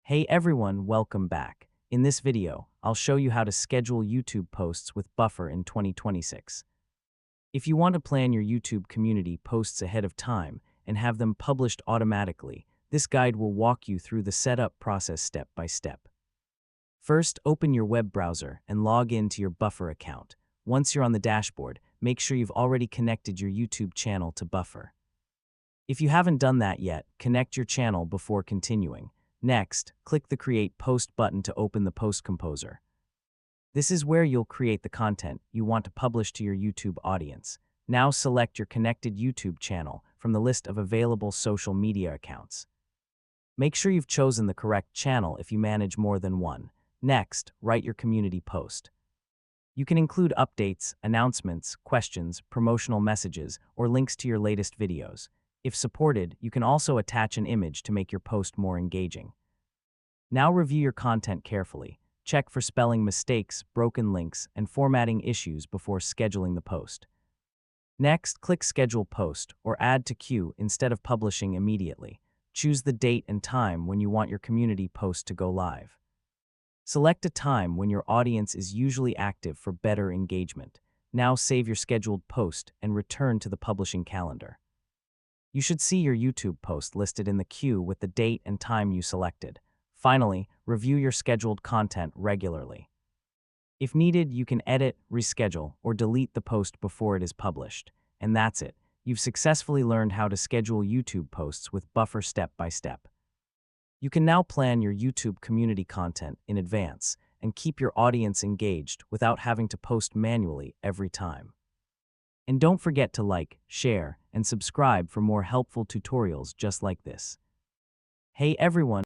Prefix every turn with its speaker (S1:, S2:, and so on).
S1: Hey everyone, welcome back. In this video, I'll show you how to schedule YouTube posts with Buffer in 2026. If you want to plan your YouTube community posts ahead of time and have them published automatically, this guide will walk you through the setup process step by step. First, open your web browser and log in to your Buffer account. Once you're on the dashboard, make sure you've already connected your YouTube channel to Buffer. If you haven't done that yet, connect your channel before continuing. Next, click the Create Post button to open the Post Composer. This is where you'll create the content you want to publish to your YouTube audience. Now select your connected YouTube channel from the list of available social media accounts. Make sure you've chosen the correct channel if you manage more than one. Next, write your community post. You can include updates, announcements, questions, promotional messages, or links to your latest videos. If supported, you can also attach an image to make your post more engaging. Now review your content carefully. Check for spelling mistakes, broken links, and formatting issues before scheduling the post. Next, click Schedule Post or Add to Queue instead of publishing immediately. Choose the date and time when you want your community post to go live. Select a time when your audience is usually active for better engagement. Now save your scheduled post and return to the publishing calendar. You should see your YouTube post listed in the queue with the date and time you selected. Finally, review your scheduled content regularly. If needed, you can edit, reschedule, or delete the post before it is published. And that's it. You've successfully learned how to schedule YouTube posts with Buffer step by step. You can now plan your YouTube community content in advance and keep your audience engaged without having to post manually every time. And don't forget to like, share, and subscribe for more helpful tutorials just like this. Hey everyone!